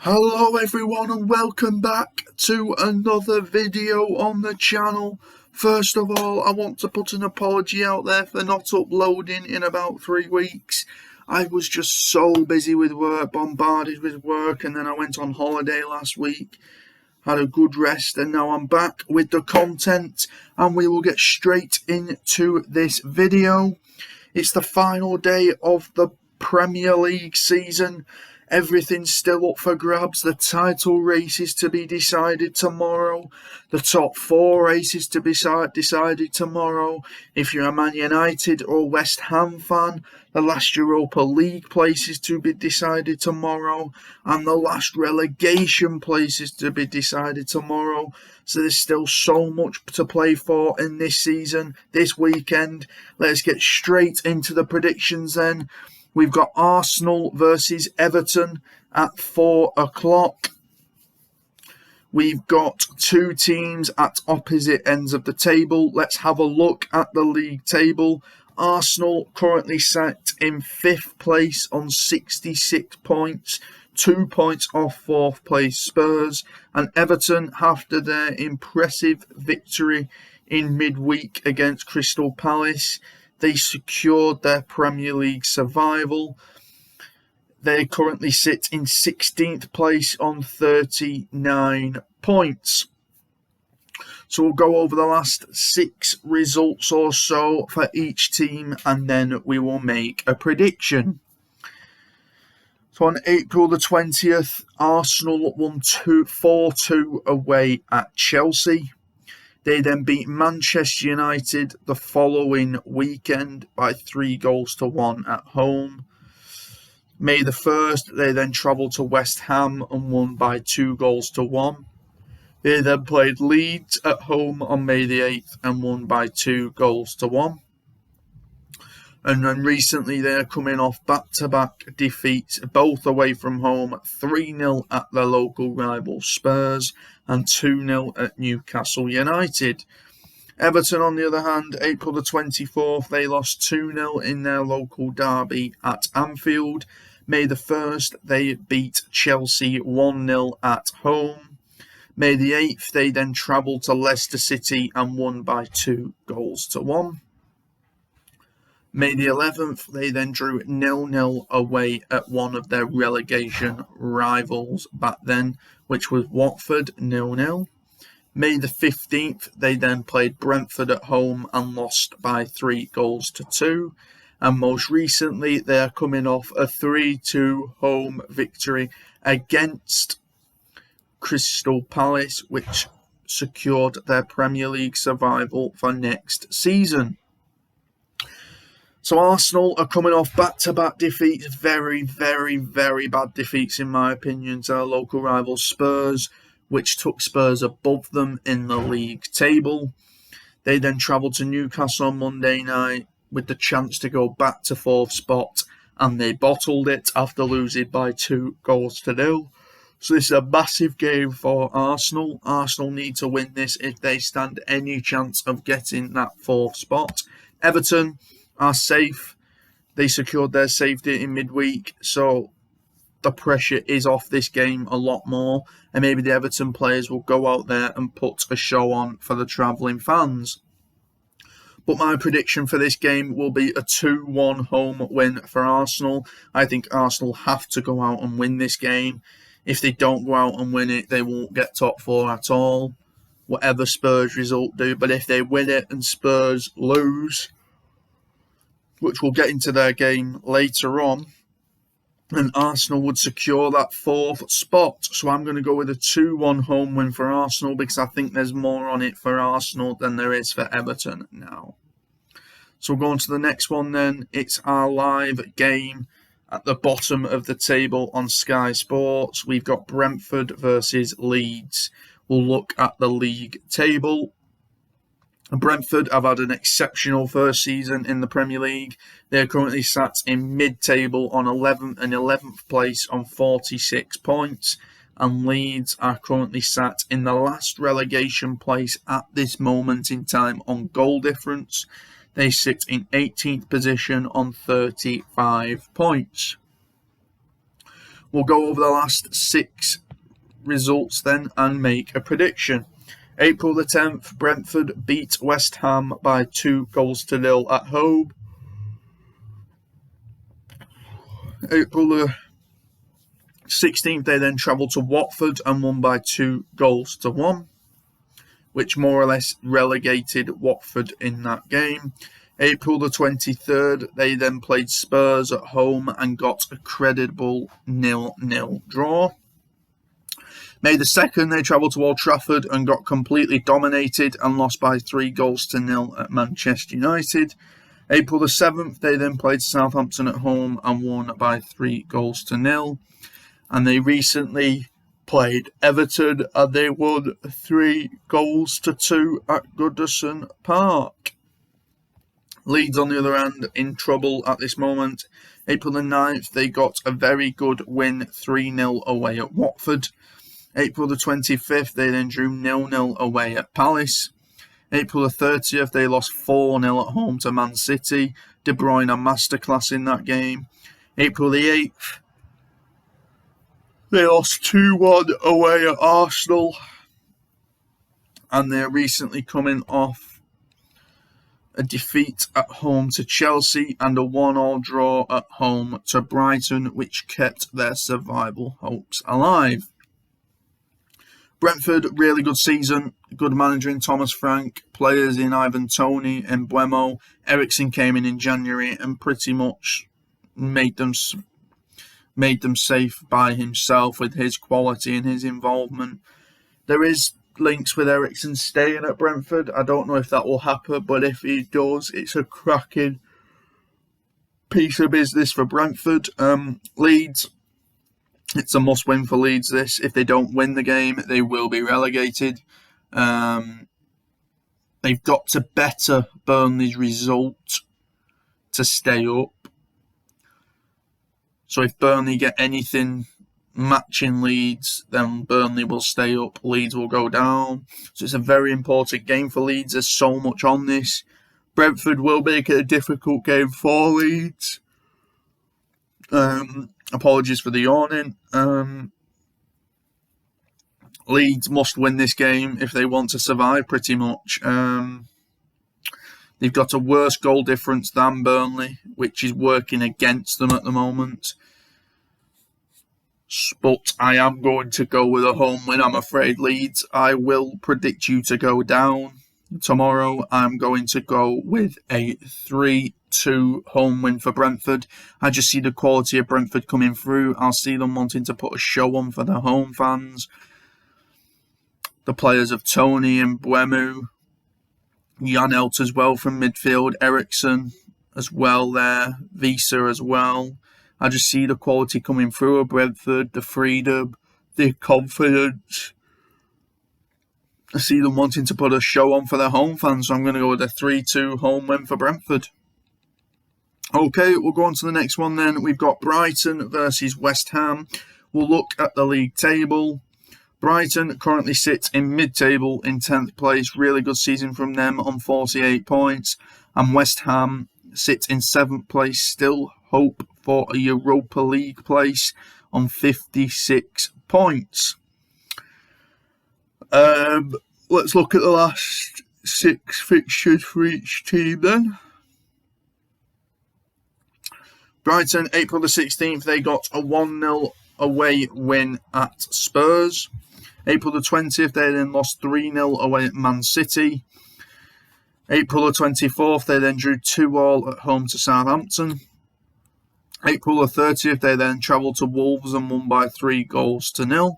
Hello everyone and welcome back to another video on the channel. First of all, I want to put an apology out there for not uploading in about 3 weeks. I was just so busy with work, bombarded with work, and then I went on holiday last week. Had a good rest and now I'm back with the content and we will get straight into this video. It's the final day of the Premier League season. Everything's still up for grabs. The title race is to be decided tomorrow. The top 4 races to be decided tomorrow. If you're a Man United or West Ham fan, the last Europa League place is to be decided tomorrow. And the last relegation place is to be decided tomorrow. So there's still so much to play for in this season, this weekend. Let's get straight into the predictions then. We've got Arsenal versus Everton at 4 o'clock. We've got 2 teams at opposite ends of the table. Let's have a look at the league table. Arsenal currently set in 5th place on 66 points, 2 points off 4th place Spurs. And Everton, after their impressive victory in midweek against Crystal Palace, they secured their Premier League survival. They currently sit in 16th place on 39 points. So we'll go over the last 6 results or so for each team and then we will make a prediction. So on April the 20th, Arsenal won 4-2 away at Chelsea. They then beat Manchester United the following weekend by 3-1 at home. May the 1st, they then travelled to West Ham and won by 2-1. They then played Leeds at home on May the 8th and won by 2-1. And then recently they are coming off back-to-back defeats, both away from home, 3-0 at their local rival Spurs and 2-0 at Newcastle United. Everton, on the other hand, April the 24th, they lost 2-0 in their local derby at Anfield. May the 1st, they beat Chelsea 1-0 at home. May the 8th, they then travelled to Leicester City and won by 2-1. May the 11th, they then drew 0-0 away at one of their relegation rivals back then, which was Watford 0-0. May the 15th, they then played Brentford at home and lost by 3-2. And most recently, they are coming off a 3-2 home victory against Crystal Palace, which secured their Premier League survival for next season. So Arsenal are coming off back-to-back defeats, very, very, very bad defeats in my opinion to their local rival Spurs, which took Spurs above them in the league table. They then travelled to Newcastle on Monday night with the chance to go back to 4th spot, and they bottled it after losing by 2-0. So this is a massive game for Arsenal. Arsenal need to win this if they stand any chance of getting that 4th spot. Everton are safe. They secured their safety in midweek, so the pressure is off this game a lot more, and maybe the Everton players will go out there and put a show on for the travelling fans. But my prediction for this game will be a 2-1 home win for Arsenal. I think Arsenal have to go out and win this game. If they don't go out and win it, they won't get top 4 at all, whatever Spurs result do. But if they win it and Spurs lose, which we'll get into their game later on, and Arsenal would secure that 4th spot. So I'm going to go with a 2-1 home win for Arsenal because I think there's more on it for Arsenal than there is for Everton now. So we'll go on to the next one then. It's our live game at the bottom of the table on Sky Sports. We've got Brentford versus Leeds. We'll look at the league table. Brentford have had an exceptional first season in the Premier League. They are currently sat in mid-table on 11th and 11th place on 46 points. And Leeds are currently sat in the last relegation place at this moment in time on goal difference. They sit in 18th position on 35 points. We'll go over the last 6 results then and make a prediction. April the 10th, Brentford beat West Ham by 2-0 at home. April the 16th, they then travelled to Watford and won by 2-1, which more or less relegated Watford in that game. April the 23rd, they then played Spurs at home and got a creditable 0-0 draw. May the 2nd, they travelled to Old Trafford and got completely dominated and lost by 3-0 at Manchester United. April the 7th, they then played Southampton at home and won by 3-0. And they recently played Everton and they won 3-2 at Goodison Park. Leeds, on the other hand, in trouble at this moment. April the 9th, they got a very good win 3-0 away at Watford. April the 25th, they then drew 0-0 away at Palace. April the 30th, they lost 4-0 at home to Man City. De Bruyne a masterclass in that game. April the 8th, they lost 2-1 away at Arsenal. And they're recently coming off a defeat at home to Chelsea and a 1-1 draw at home to Brighton, which kept their survival hopes alive. Brentford, really good season. Good manager in Thomas Frank. Players in Ivan Toney and Mbeumo. Eriksen came in January and pretty much made them safe by himself with his quality and his involvement. There is links with Eriksen staying at Brentford. I don't know if that will happen, but if he does, it's a cracking piece of business for Brentford. Leeds, it's a must-win for Leeds, this. If they don't win the game, they will be relegated. They've got to better Burnley's result to stay up. So if Burnley get anything matching Leeds, then Burnley will stay up, Leeds will go down. So it's a very important game for Leeds. There's so much on this. Brentford will make it a difficult game for Leeds. Apologies for the yawning. Leeds must win this game if they want to survive, pretty much. They've got a worse goal difference than Burnley, which is working against them at the moment. But I am going to go with a home win, I'm afraid, Leeds. I will predict you to go down. Tomorrow, I'm going to go with a 3-2 home win for Brentford. I just see the quality of Brentford coming through. I'll see them wanting to put a show on for their home fans. The players of Toney and Mbeumo, Janelt as well from midfield, Eriksen as well there, Visa as well. I just see the quality coming through of Brentford, the freedom, the confidence. I see them wanting to put a show on for their home fans, so I'm going to go with a 3-2 home win for Brentford. Okay, we'll go on to the next one then. We've got Brighton versus West Ham. We'll look at the league table. Brighton currently sits in mid-table in 10th place. Really good season from them on 48 points. And West Ham sits in 7th place. Still hope for a Europa League place on 56 points. Let's look at the last 6 fixtures for each team then. Brighton, April the 16th, they got a 1-0 away win at Spurs. April the 20th, they then lost 3-0 away at Man City. April the 24th, they then drew 2-2 at home to Southampton. April the 30th, they then travelled to Wolves and won by 3-0.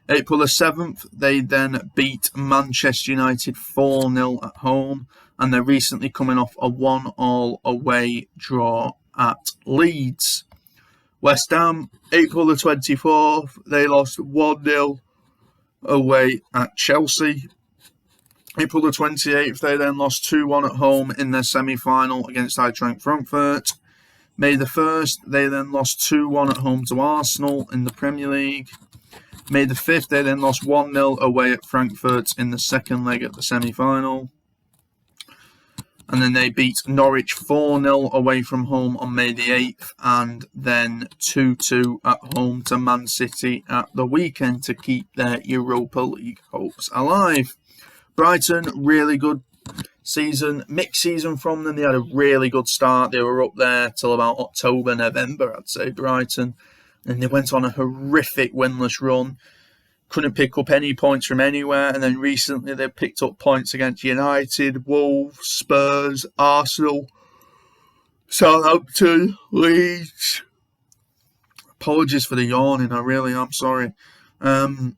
April the 7th, they then beat Manchester United 4-0 at home. And they're recently coming off a 1-1 away draw at Leeds. West Ham, April the 24th, they lost 1-0 away at Chelsea. April the 28th, they then lost 2-1 at home in their semi-final against Eintracht Frankfurt. May the 1st, they then lost 2-1 at home to Arsenal in the Premier League. May the 5th, they then lost 1-0 away at Frankfurt in the second leg at the semi-final. And then they beat Norwich 4-0 away from home on May the 8th. And then 2-2 at home to Man City at the weekend to keep their Europa League hopes alive. Brighton, really good season. Mixed season from them. They had a really good start. They were up there till about October, November, I'd say, Brighton. And they went on a horrific winless run. Couldn't pick up any points from anywhere, and then recently they picked up points against United, Wolves, Spurs, Arsenal, Southampton, Leeds. Apologies for the yawning, I really am sorry. They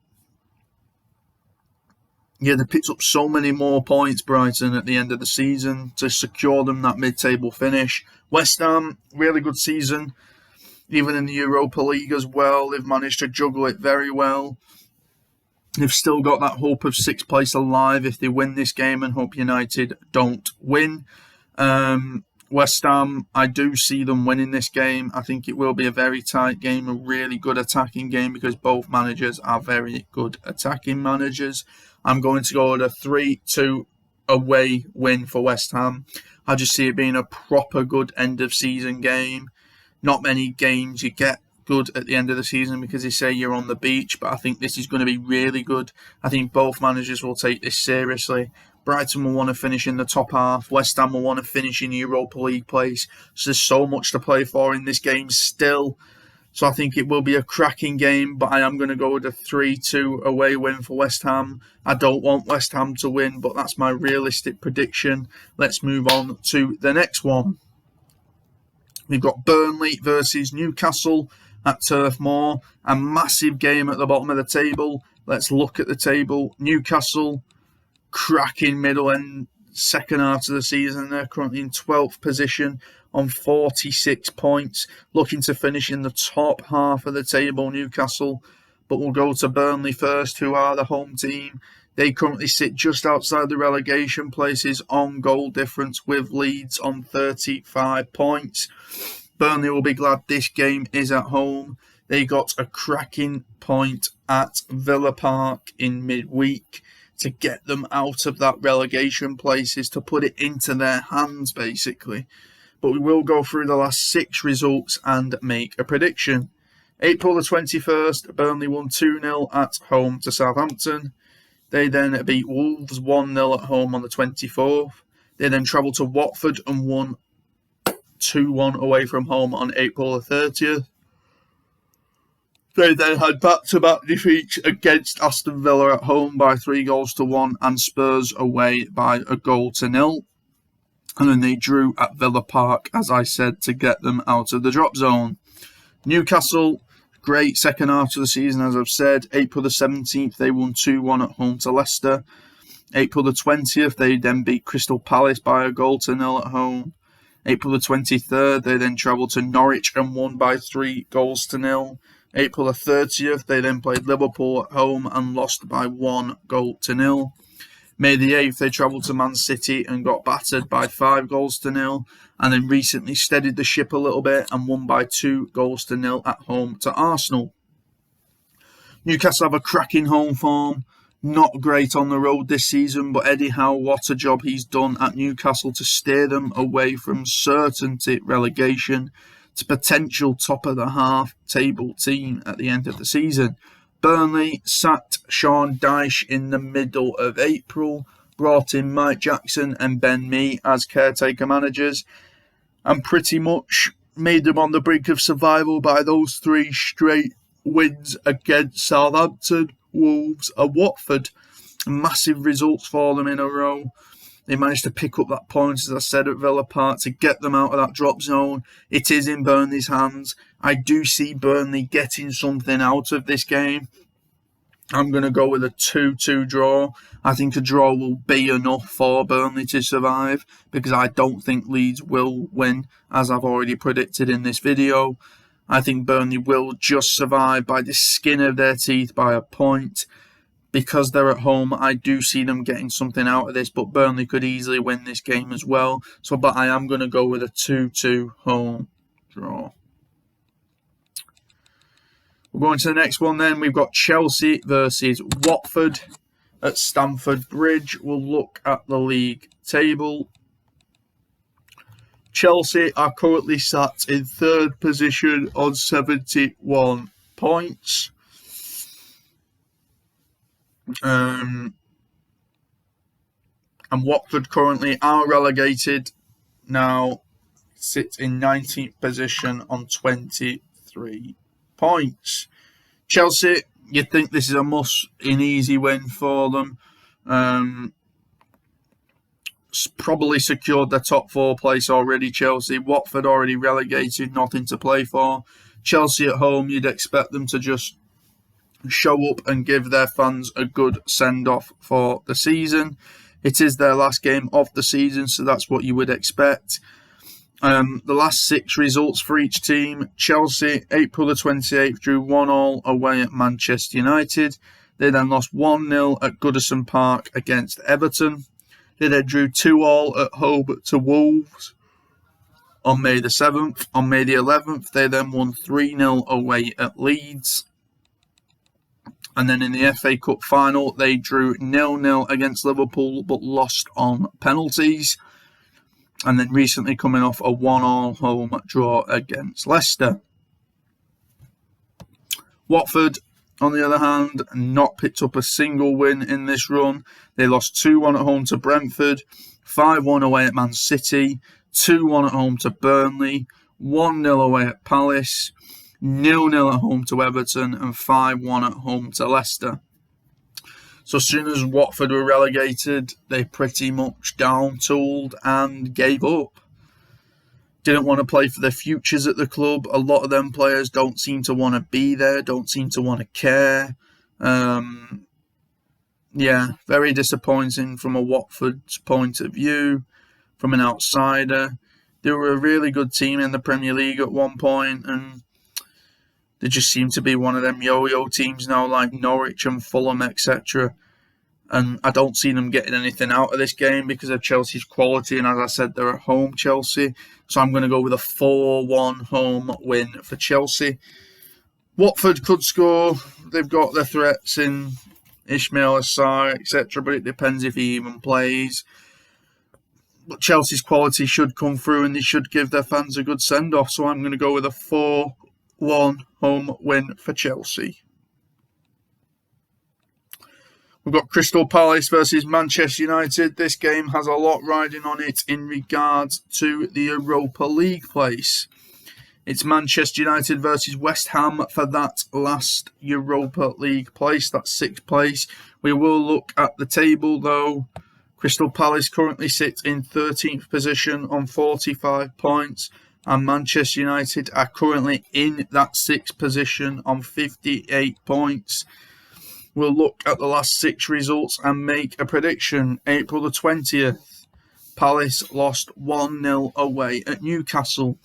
picked up so many more points, Brighton, at the end of the season to secure them that mid-table finish. West Ham, really good season, even in the Europa League as well. They've managed to juggle it very well. They've still got that hope of sixth place alive if they win this game, and hope United don't win. West Ham, I do see them winning this game. I think it will be a very tight game, a really good attacking game, because both managers are very good attacking managers. I'm going to go with a 3-2 away win for West Ham. I just see it being a proper good end of season game. Not many games you get good at the end of the season because they say you're on the beach, but I think this is going to be really good. I think both managers will take this seriously. Brighton will want to finish in the top half. West Ham will want to finish in Europa League place. So there's so much to play for in this game still. So I think it will be a cracking game, but I am going to go with a 3-2 away win for West Ham. I don't want West Ham to win, but that's my realistic prediction. Let's move on to the next one. We've got Burnley versus Newcastle at Turf Moor. A massive game at the bottom of the table. Let's look at the table. Newcastle, cracking middle and second half of the season. They're currently in 12th position on 46 points. Looking to finish in the top half of the table, Newcastle. But we'll go to Burnley first, who are the home team. They currently sit just outside the relegation places on goal difference with Leeds on 35 points. Burnley will be glad this game is at home. They got a cracking point at Villa Park in midweek to get them out of that relegation places, to put it into their hands, basically. But we will go through the last 6 results and make a prediction. April the 21st, Burnley won 2-0 at home to Southampton. They then beat Wolves 1-0 at home on the 24th. They then travelled to Watford and won 2-1 away from home on April the 30th. They then had back-to-back defeats against Aston Villa at home by 3-1 and Spurs away by 1-0. And then they drew at Villa Park, as I said, to get them out of the drop zone. Newcastle, great second half of the season, as I've said. April the 17th, they won 2-1 at home to Leicester. April the 20th, they then beat Crystal Palace by 1-0 at home. April the 23rd, they then travelled to Norwich and won by 3-0. April the 30th, they then played Liverpool at home and lost by 1-0. May the 8th, they travelled to Man City and got battered by 5-0. And then recently steadied the ship a little bit and won by 2-0 at home to Arsenal. Newcastle have a cracking home form. Not great on the road this season, but Eddie Howe, what a job he's done at Newcastle to steer them away from certainty relegation to potential top of the half table team at the end of the season. Burnley sacked Sean Dyche in the middle of April, brought in Mike Jackson and Ben Mee as caretaker managers, and pretty much made them on the brink of survival by those 3 straight wins against Southampton, Wolves and Watford. Massive results for them in a row. They managed to pick up that point, as I said, at Villa Park to get them out of that drop zone. It is in Burnley's hands. I do see Burnley getting something out of this game. I'm going to go with a 2-2 draw. I think a draw will be enough for Burnley to survive, because I don't think Leeds will win, as I've already predicted in this video. I think Burnley will just survive by the skin of their teeth by a point. Because they're at home, I do see them getting something out of this, but Burnley could easily win this game as well. But I am going to go with a 2-2 home draw. We're going to the next one then. We've got Chelsea versus Watford at Stamford Bridge. We'll look at the league table. Chelsea are currently sat in third position on 71 points. And Watford currently are relegated now, sit in 19th position on 23 points. Chelsea, you'd think this is a must-in easy win for them. Probably secured their top 4 place already, Chelsea. Watford already relegated, nothing to play for. Chelsea at home, you'd expect them to just show up and give their fans a good send-off for the season. It is their last game of the season, so that's what you would expect. The last 6 results for each team. Chelsea, April the 28th, drew 1-1 away at Manchester United. They then lost 1-0 at Goodison Park against Everton. They then drew 2-2 at home to Wolves on May the 7th. On May the 11th, they then won 3-0 away at Leeds. And then in the FA Cup final, they drew 0-0 against Liverpool, but lost on penalties. And then recently coming off a 1-1 home draw against Leicester. Watford, on the other hand, not picked up a single win in this run. They lost 2-1 at home to Brentford, 5-1 away at Man City, 2-1 at home to Burnley, 1-0 away at Palace, 0-0 at home to Everton, and 5-1 at home to Leicester. So as soon as Watford were relegated, they pretty much down-tooled and gave up. Didn't want to play for their futures at the club. A lot of them players don't seem to want to be there, don't seem to want to care. Very disappointing from a Watford's point of view, from an outsider. They were a really good team in the Premier League at one point, and they just seem to be one of them yo-yo teams now, like Norwich and Fulham, etc. And I don't see them getting anything out of this game because of Chelsea's quality. And as I said, they're at home, Chelsea. So I'm going to go with a 4-1 home win for Chelsea. Watford could score. They've got their threats in Ismail Assar, etc. But it depends if he even plays. But Chelsea's quality should come through and they should give their fans a good send-off. So I'm going to go with a 4-1 home win for Chelsea. We've got Crystal Palace versus Manchester United. This game has a lot riding on it in regards to the Europa League place. It's Manchester United versus West Ham for that last Europa League place, that 6th place. We will look at the table though. Crystal Palace currently sit in 13th position on 45 points. And Manchester United are currently in that 6th position on 58 points. We'll look at the last 6 results and make a prediction. April the 20th, Palace lost 1-0 away at Newcastle.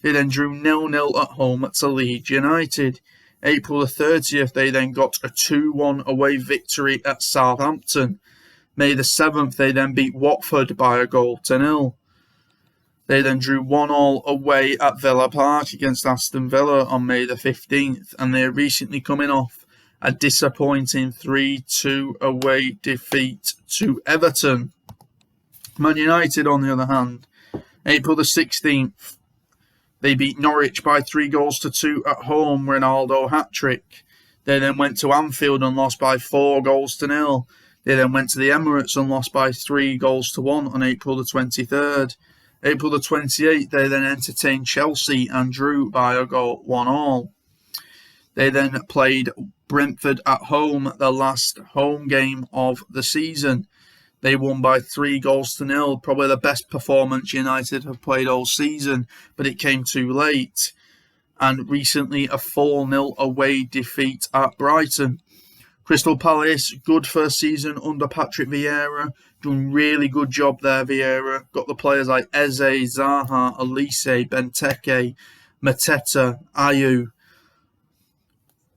They then drew 0-0 at home to Leeds United. April the 30th, they then got a 2-1 away victory at Southampton. May the 7th, they then beat Watford by a 1-0. They then drew 1-1 away at Villa Park against Aston Villa on May the 15th. And they're recently coming off a disappointing 3-2 away defeat to Everton. Man United, on the other hand, April the 16th, they beat Norwich by 3-2 at home, Ronaldo hat-trick. They then went to Anfield and lost by 4-0. They then went to the Emirates and lost by 3-1 on April the 23rd. April the 28th, they then entertained Chelsea and drew by a 1-1. They then played Brentford at home, the last home game of the season. They won by 3-0, probably the best performance United have played all season, but it came too late. And recently a 4-0 away defeat at Brighton. Crystal Palace, good first season under Patrick Vieira, doing really good job there, Vieira. Got the players like Eze, Zaha, Elise, Benteke, Mateta, Ayew,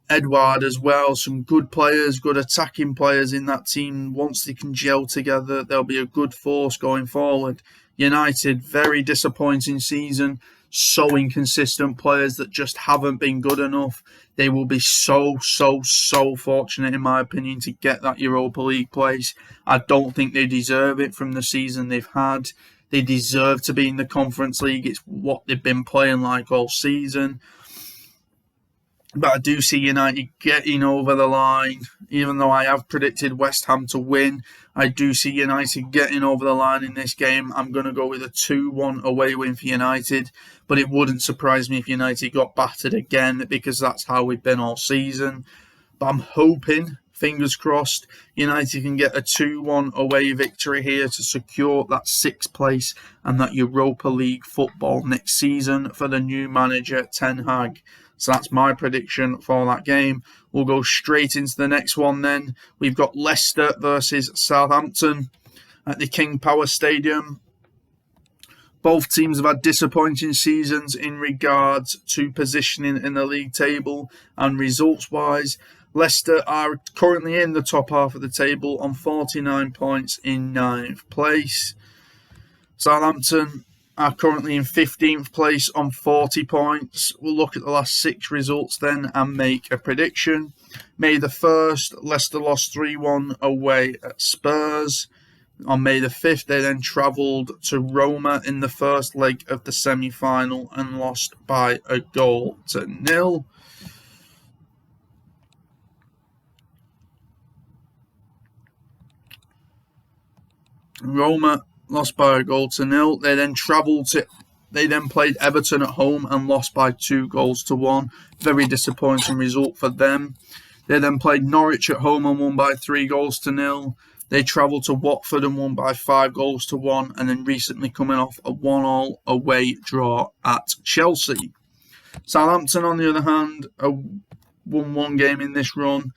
Edouard as well. Some good players, good attacking players in that team. Once they can gel together, there'll be a good force going forward. United, very disappointing season. So inconsistent players that just haven't been good enough. They will be so fortunate, in my opinion, to get that Europa League place. I don't think they deserve it from the season they've had. They deserve to be in the Conference League. It's what they've been playing like all season. But I do see United getting over the line. Even though I have predicted West Ham to win, I do see United getting over the line in this game. I'm going to go with a 2-1 away win for United. But it wouldn't surprise me if United got battered again, because that's how we've been all season. But I'm hoping, fingers crossed, United can get a 2-1 away victory here to secure that 6th place and that Europa League football next season for the new manager, Ten Hag. So that's my prediction for that game. We'll go straight into the next one then. We've got Leicester versus Southampton at the King Power Stadium. Both teams have had disappointing seasons in regards to positioning in the league table and results-wise. Leicester are currently in the top half of the table on 49 points in 9th place. Southampton are currently in 15th place on 40 points. We'll look at the last 6 results then and make a prediction. May the 1st, Leicester lost 3-1 away at Spurs. On May the 5th, they then travelled to Roma in the first leg of the semi-final and lost by a goal to 0. Roma lost by a goal to 0. They then played Everton at home and lost by 2-1. Very disappointing result for them. They then played Norwich at home and won by 3-0. They travelled to Watford and won by 5-1, and then recently coming off a 1-1 away draw at Chelsea. Southampton, on the other hand, won one game in this run.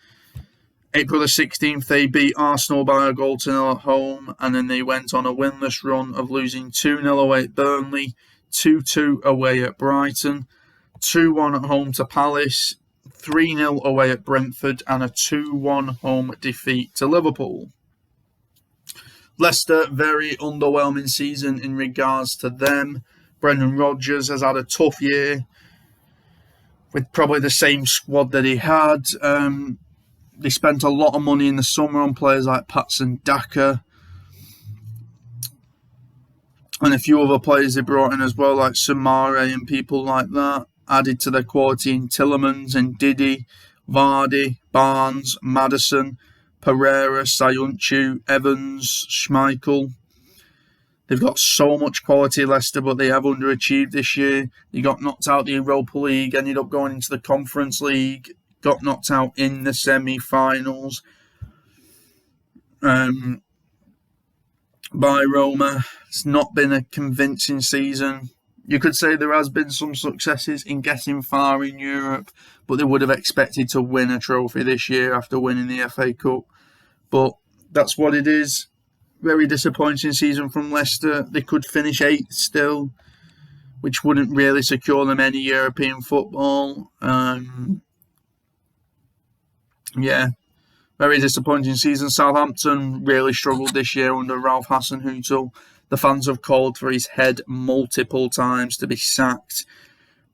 April the 16th, they beat Arsenal by a 0 at home, and then they went on a winless run of losing 2-0 away at Burnley, 2-2 away at Brighton, 2-1 at home to Palace, 3-0 away at Brentford, and a 2-1 home defeat to Liverpool. Leicester, very underwhelming season in regards to them. Brendan Rodgers has had a tough year with probably the same squad that he had. They spent a lot of money in the summer on players like Patson Daka and a few other players they brought in as well, like Samare and people like that. Added to their quality in Tielemans and Didi, Vardy, Barnes, Maddison, Pereira, Sayuncu, Evans, Schmeichel. They've got so much quality, Leicester, but they have underachieved this year. They got knocked out the Europa League, ended up going into the Conference League, got knocked out in the semi-finals by Roma. It's not been a convincing season. You could say there has been some successes in getting far in Europe, but they would have expected to win a trophy this year after winning the FA Cup. But that's what it is. Very disappointing season from Leicester. They could finish 8th still, which wouldn't really secure them any European football. Very disappointing season. Southampton really struggled this year under Ralph Hasenhüttl. The fans have called for his head multiple times to be sacked,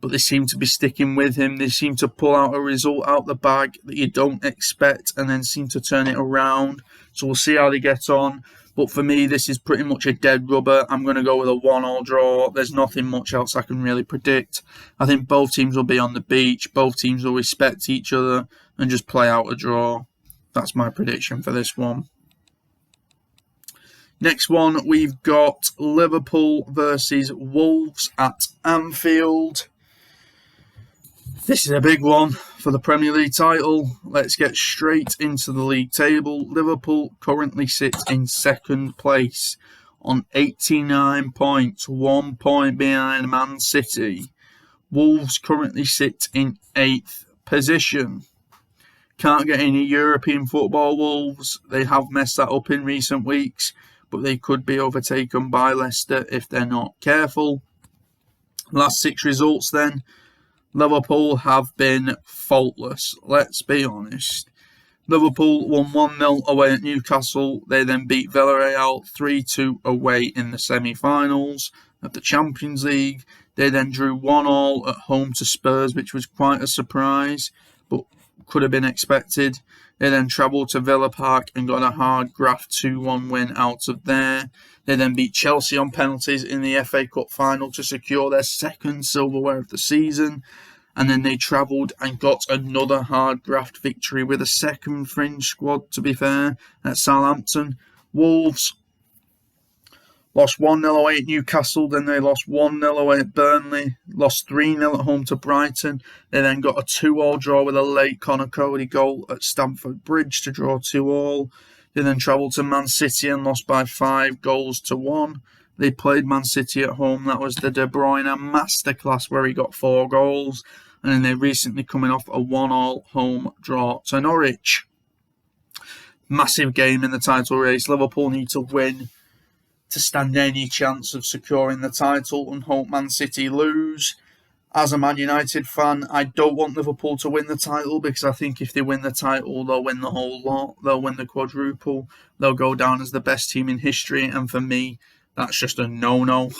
but they seem to be sticking with him. They seem to pull out a result out the bag that you don't expect and then seem to turn it around. So we'll see how they get on. But for me, this is pretty much a dead rubber. I'm going to go with a 1-1 draw. There's nothing much else I can really predict. I think both teams will be on the beach. Both teams will respect each other and just play out a draw. That's my prediction for this one. Next one, we've got Liverpool versus Wolves at Anfield. This is a big one for the Premier League title. Let's get straight into the league table. Liverpool currently sit in 2nd place on 89 points, 1 point behind Man City. Wolves currently sit in 8th position. Can't get any European football, Wolves. They have messed that up in recent weeks, but they could be overtaken by Leicester if they're not careful. Last 6 results then. Liverpool have been faultless, let's be honest. Liverpool won 1-0 away at Newcastle. They then beat Villarreal 3-2 away in the semi-finals of the Champions League. They then drew 1-1 at home to Spurs, which was quite a surprise, but could have been expected. They then travelled to Villa Park and got a hard graft 2-1 win out of there. They then beat Chelsea on penalties in the FA Cup final to secure their second silverware of the season. And then they travelled and got another hard graft victory with a second fringe squad, to be fair, at Southampton. Wolves lost 1-0 away at Newcastle, then they lost 1-0 away at Burnley, lost 3-0 at home to Brighton. They then got a 2-2 draw with a late Connor Cody goal at Stamford Bridge to draw 2-2. They then travelled to Man City and lost by 5-1. They played Man City at home. That was the De Bruyne masterclass where he got 4 goals. And then they're recently coming off a 1-1 home draw to Norwich. Massive game in the title race. Liverpool need to win to stand any chance of securing the title and hope Man City lose. As a Man United fan, I don't want Liverpool to win the title because I think if they win the title, they'll win the whole lot. They'll win the quadruple. They'll go down as the best team in history. And for me, that's just a no-no.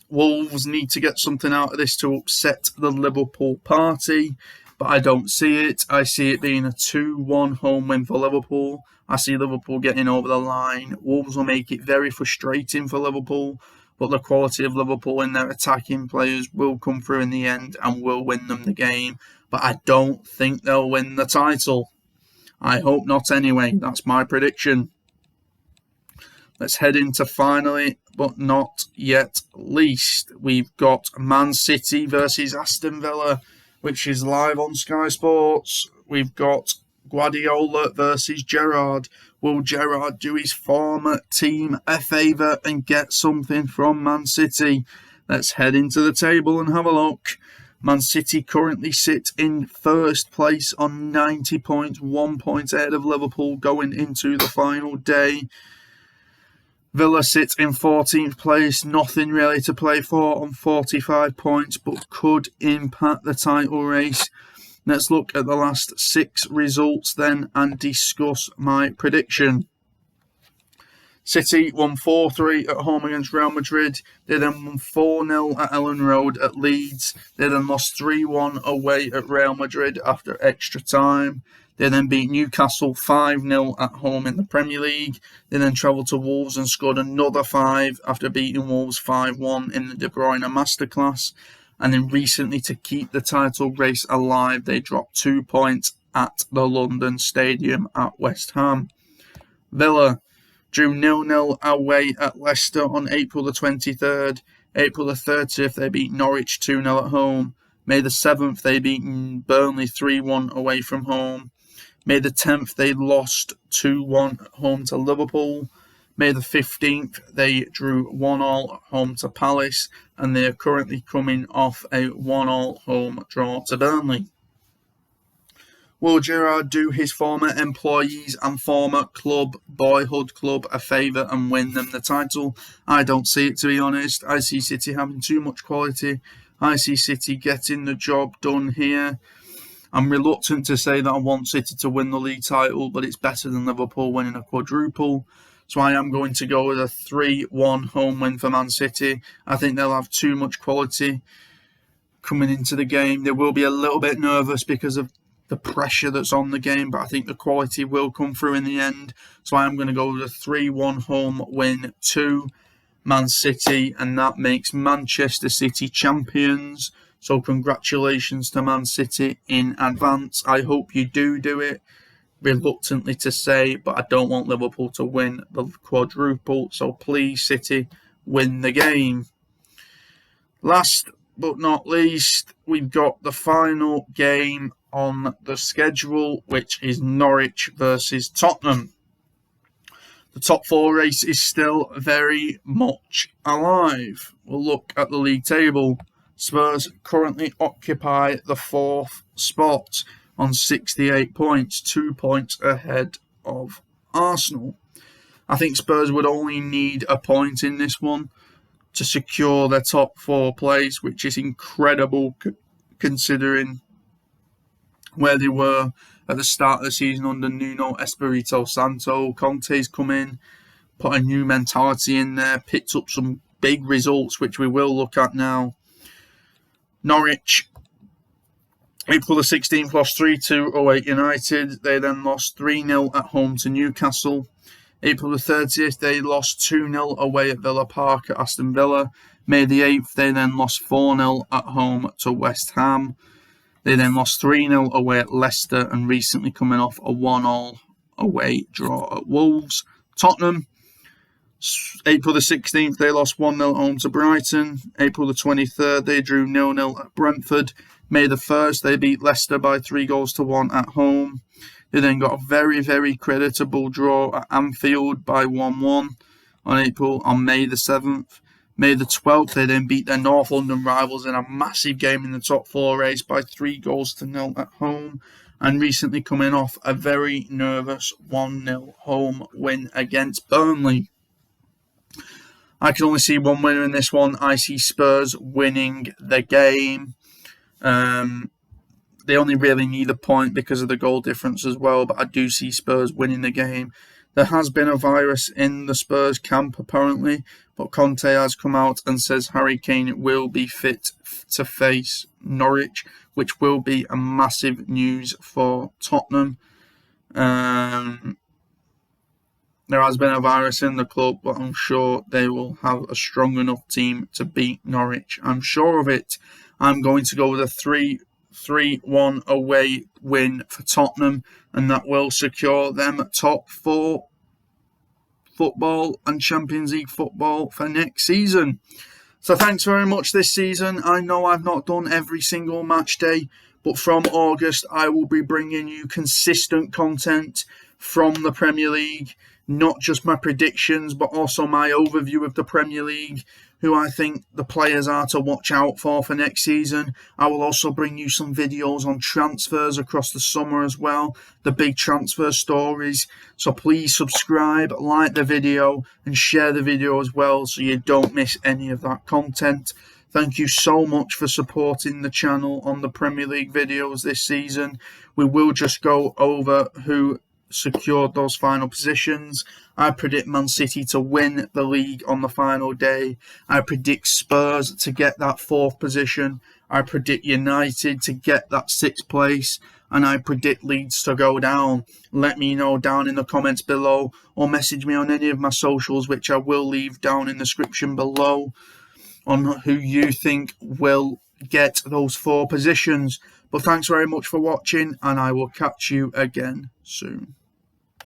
Wolves need to get something out of this to upset the Liverpool party, but I don't see it. I see it being a 2-1 home win for Liverpool. I see Liverpool getting over the line. Wolves will make it very frustrating for Liverpool, but the quality of Liverpool in their attacking players will come through in the end and will win them the game. But I don't think they'll win the title. I hope not anyway. That's my prediction. Let's head into finally, but not yet least. We've got Man City versus Aston Villa, which is live on Sky Sports. We've got Guardiola versus Gerard. Will Gerard do his former team a favour and get something from Man City? Let's head into the table and have a look. Man City currently sit in first place on 90 points, 1 point ahead of Liverpool going into the final day. Villa sit in 14th place, nothing really to play for on 45 points, but could impact the title race. Let's look at the last 6 results then and discuss my prediction. City won 4-3 at home against Real Madrid. They then won 4-0 at Ellen Road at Leeds. They then lost 3-1 away at Real Madrid after extra time. They then beat Newcastle 5-0 at home in the Premier League. They then travelled to Wolves and scored another 5 after beating Wolves 5-1 in the De Bruyne masterclass. And then recently, to keep the title race alive, they dropped 2 points at the London Stadium at West Ham. Villa drew 0-0 away at Leicester on April the 23rd. April the 30th, they beat Norwich 2-0 at home. May the 7th, they beat Burnley 3-1 away from home. May the 10th, they lost 2-1 at home to Liverpool. May the 15th, they drew 1-1 at home to Palace, and they are currently coming off a 1-1 home draw to Burnley. Will Gerard do his former employees and former club, boyhood club, a favour and win them the title? I don't see it, to be honest. I see City having too much quality. I see City getting the job done here. I'm reluctant to say that I want City to win the league title, but it's better than Liverpool winning a quadruple. So I am going to go with a 3-1 home win for Man City. I think they'll have too much quality coming into the game. They will be a little bit nervous because of the pressure that's on the game, but I think the quality will come through in the end. So I am going to go with a 3-1 home win to Man City, and that makes Manchester City champions. So congratulations to Man City in advance. I hope you do it. Reluctantly to say, but I don't want Liverpool to win the quadruple. So please, City, win the game. Last but not least, we've got the final game on the schedule, which is Norwich versus Tottenham. The top 4 race is still very much alive. We'll look at the league table. Spurs currently occupy the 4th spot on 68 points, 2 points ahead of Arsenal. I think Spurs would only need a point in this one to secure their top 4 place, which is incredible considering where they were at the start of the season under Nuno Espirito Santo. Conte's come in, put a new mentality in there, picked up some big results, which we will look at now. Norwich April the 16th lost 3-2 away at United. They then lost 3-0 at home to Newcastle. April the 30th, they lost 2-0 away at Villa Park at Aston Villa. May the 8th, they then lost 4-0 at home to West Ham. They then lost 3-0 away at Leicester and recently coming off a 1-1 away draw at Wolves. Tottenham, April the 16th, they lost 1-0 home to Brighton. April the 23rd, they drew 0-0 at Brentford. May the 1st, they beat Leicester by 3-1 at home. They then got a very, very creditable draw at Anfield by 1-1 on May the 7th. May the 12th, they then beat their North London rivals in a massive game in the top 4 race by 3-0 at home. And recently coming off a very nervous 1-0 home win against Burnley. I can only see one winner in this one. I see Spurs winning the game. They only really need a point because of the goal difference as well, but I do see Spurs winning the game. There has been a virus in the Spurs camp apparently, but Conte has come out and says Harry Kane will be fit to face Norwich, which will be a massive news for Tottenham. There has been a virus in the club, but I'm sure they will have a strong enough team to beat Norwich. I'm sure of it. I'm going to go with a 3-1 away win for Tottenham, and that will secure them top 4 football and Champions League football for next season. So thanks very much this season. I know I've not done every single match day, but from August I will be bringing you consistent content from the Premier League. Not just my predictions, but also my overview of the Premier League, who I think the players are to watch out for next season. I will also bring you some videos on transfers across the summer as well, the big transfer stories. So please subscribe, like the video, and share the video as well so you don't miss any of that content. Thank you so much for supporting the channel on the Premier League videos this season. We will just go over who secured those final positions. I predict Man City to win the league on the final day. I predict Spurs to get that 4th position. I predict United to get that 6th place. And I predict Leeds to go down. Let me know down in the comments below, or message me on any of my socials, which I will leave down in the description below, on who you think will get those 4 positions. But thanks very much for watching, and I will catch you again soon.